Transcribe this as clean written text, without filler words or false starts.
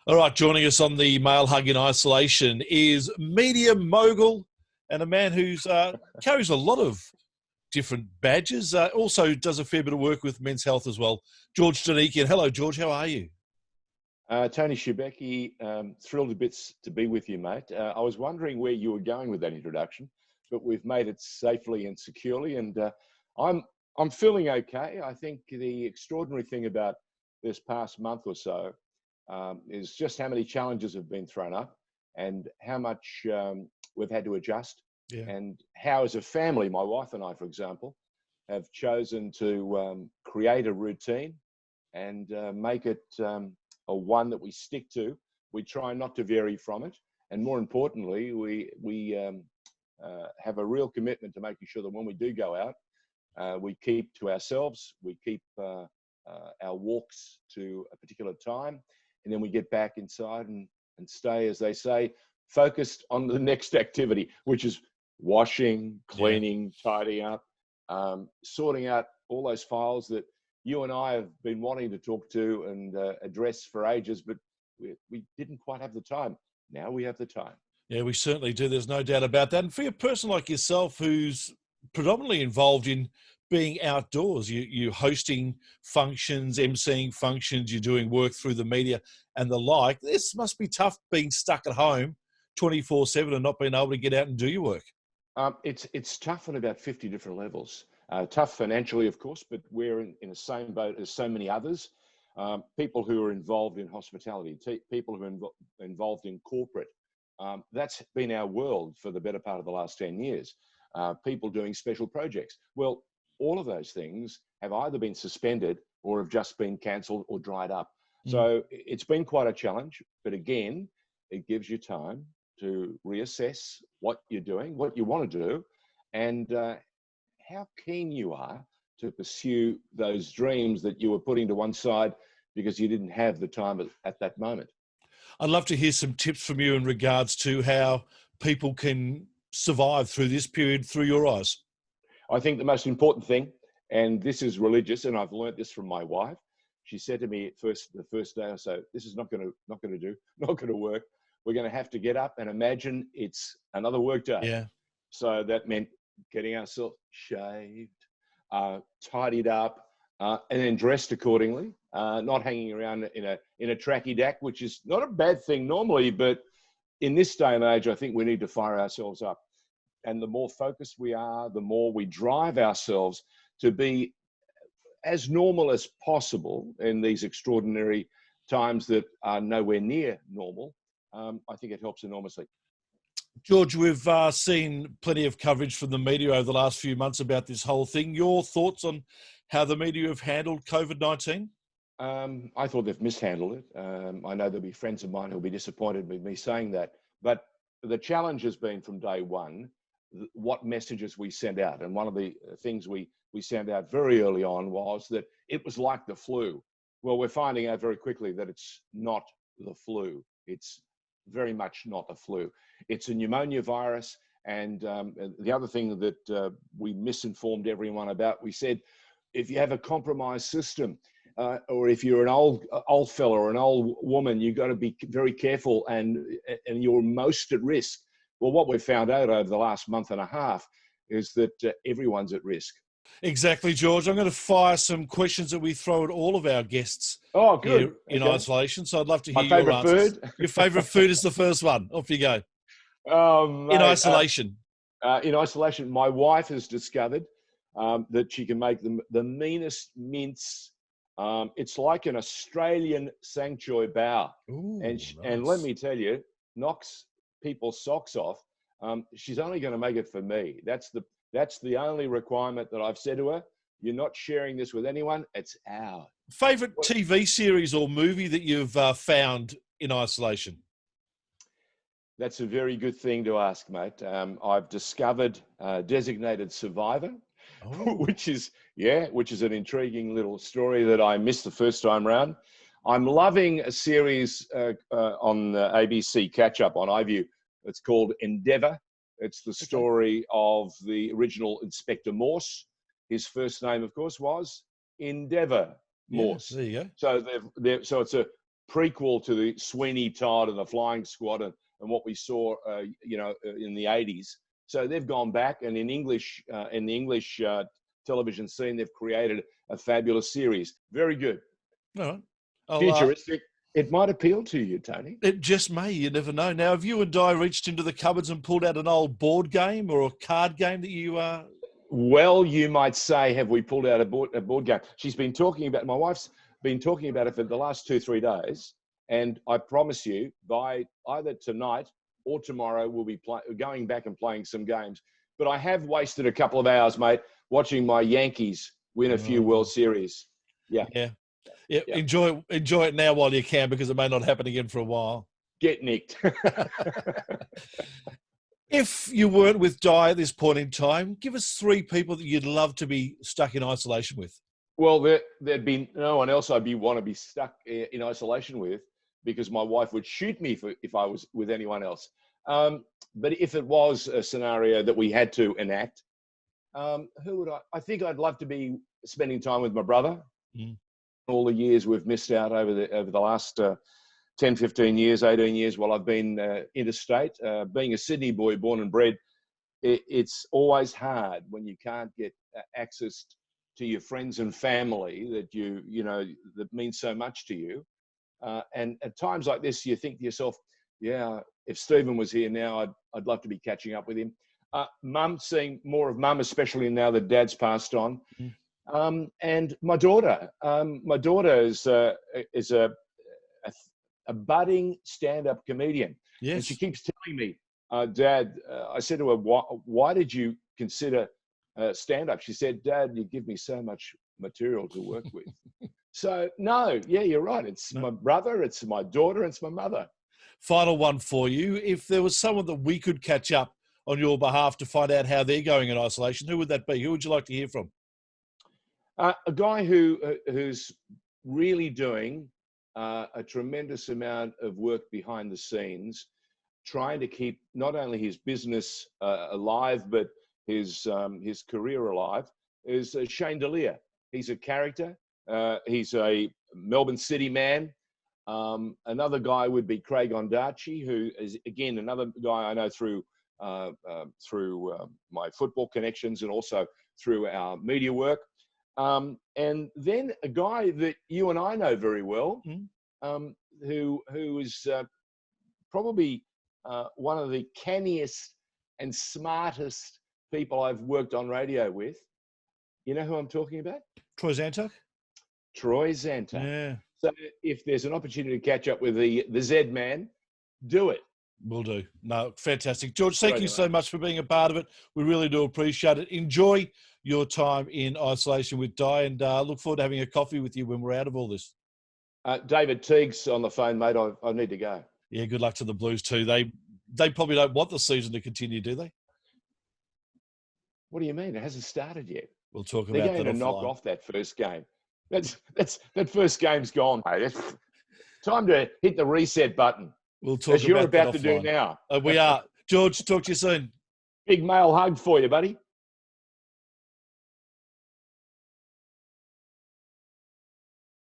All right, joining us on the Male Hug in Isolation is media mogul and a man who's carries a lot of different badges. Also does a fair bit of work with men's health as well. George Donikian. Hello, George. How are you? Tony Shebeki, thrilled to bits to be with you, mate. I was wondering where you were going with that introduction, but we've made it safely and securely, and I'm feeling okay. I think the extraordinary thing about this past month or so is just how many challenges have been thrown up, and how much we've had to adjust, Yeah. and how, as a family, my wife and I, for example, have chosen to create a routine and make it a one that we stick to. We try not to vary from it, and more importantly, we have a real commitment to making sure that when we do go out, we keep to ourselves. We keep our walks to a particular time, and then we get back inside and stay, as they say, focused on the next activity, which is washing, cleaning, tidying up, sorting out all those files that you and I have been wanting to talk to and address for ages, but we didn't quite have the time. Now we have the time. Yeah, we certainly do. There's no doubt about that. And for a person like yourself who's predominantly involved in being outdoors, you hosting functions, emceeing functions, you're doing work through the media and the like. This must be tough being stuck at home 24/7 and not being able to get out and do your work. It's tough on about 50 different levels. Tough financially, of course, but we're in the same boat as so many others. People who are involved in hospitality, people who are involved in corporate. That's been our world for the better part of the last 10 years. People doing special projects. Well, all of those things have either been suspended or have just been cancelled or dried up. So it's been quite a challenge, but again, it gives you time to reassess what you're doing, what you want to do, and how keen you are to pursue those dreams that you were putting to one side because you didn't have the time at that moment. I'd love to hear some tips from you in regards to how people can survive through this period through your eyes. I think the most important thing, and this is religious, and I've learnt this from my wife. She said to me the first day or so, "This is not going to work. We're going to have to get up and imagine it's another work day." Yeah. So that meant getting ourselves shaved, tidied up, and then dressed accordingly. Not hanging around in a tracky dack, which is not a bad thing normally, but in this day and age, I think we need to fire ourselves up. And the more focused we are, the more we drive ourselves to be as normal as possible in these extraordinary times that are nowhere near normal. I think it helps enormously. George, we've seen plenty of coverage from the media over the last few months about this whole thing. Your thoughts on how the media have handled COVID-19? I thought they've mishandled it. I know there'll be friends of mine who'll be disappointed with me saying that, but the challenge has been from day one what messages we send out. And one of the things we sent out very early on was that it was like the flu. Well, we're finding out very quickly that it's not the flu. It's very much not the flu. It's a pneumonia virus. And the other thing that we misinformed everyone about, we said, if you have a compromised system, or if you're an old fella or an old woman, you've got to be very careful and you're most at risk. Well, what we've found out over the last month and a half is that everyone's at risk. Exactly, George. I'm going to fire some questions that we throw at all of our guests. Oh, good. Here in isolation. So I'd love to hear My your favourite answers. food? Your favourite food is the first one. Off you go. Mate, In isolation. In isolation, my wife has discovered that she can make the meanest mince. It's like an Australian sanctuary bow. Ooh, and nice. let me tell you, knocks people's socks off. She's only going to make it for me. That's the only requirement that I've said to her. You're not sharing this with anyone. It's ours. Favorite TV series or movie that you've found in isolation? That's a very good thing to ask, mate. I've discovered Designated Survivor, which is an intriguing little story that I missed the first time round. I'm loving a series on ABC Catch Up on iView. It's called Endeavour. It's the story of the original Inspector Morse. His first name, of course, was Endeavour Morse. Yeah, there you go. So so it's prequel to the Sweeney Todd and the Flying Squad and what we saw, in the 80s. So they've gone back, and in the English television scene, they've created a fabulous series. Very good. All right. Futuristic. It might appeal to you, Tony. It just may. You never know. Now, have you and Di reached into the cupboards and pulled out an old board game or a card game that you Well, you might say, have we pulled out a board game? My wife's been talking about it for the last 2-3 days. And I promise you, by either tonight or tomorrow, we'll be going back and playing some games. But I have wasted a couple of hours, mate, watching my Yankees win a few World Series. Yeah. Enjoy it now while you can, because it may not happen again for a while. Get nicked. If you weren't with Di at this point in time, give us 3 people that you'd love to be stuck in isolation with. Well, there'd be no one else I'd want to be stuck in isolation with, because my wife would shoot me if I was with anyone else. But if it was a scenario that we had to enact, who would I think I'd love to be spending time with my brother. All the years we've missed out over the last 10, 15 years, 18 years while I've been interstate. Being a Sydney boy, born and bred, it's always hard when you can't get access to your friends and family that means so much to you. And at times like this, you think to yourself, yeah, if Stephen was here now, I'd love to be catching up with him. Mum, seeing more of Mum, especially now that Dad's passed on. And my daughter. My daughter is a budding stand-up comedian. Yes. And she keeps telling me, Dad, I said to her, why did you consider stand-up? She said, Dad, you give me so much material to work with. So, no, yeah, you're right. It's my brother, it's my daughter, it's my mother. Final one for you. If there was someone that we could catch up on your behalf to find out how they're going in isolation, who would that be? Who would you like to hear from? A guy who's really doing a tremendous amount of work behind the scenes, trying to keep not only his business alive, but his career alive, is Shane D'Elia. He's a character. He's a Melbourne City man. Another guy would be Craig Ondarchi, who is, again, another guy I know through my football connections and also through our media work. And then a guy that you and I know very well, who is probably one of the canniest and smartest people I've worked on radio with. You know who I'm talking about? Troy Zantuck? Troy Zantuck. Yeah. So if there's an opportunity to catch up with the Z man, do it. Will do. No, fantastic. George, thank you so much for being a part of it. We really do appreciate it. Enjoy your time in isolation with Di, and look forward to having a coffee with you when we're out of all this. David Teague's on the phone, mate. I need to go. Yeah, good luck to the Blues too. They probably don't want the season to continue, do they? What do you mean? It hasn't started yet. We'll talk about that. They're going to knock off that first game. That first game's gone, mate. It's time to hit the reset button. We'll talk as you're about to do now. We are. George, talk to you soon. Big male hug for you, buddy.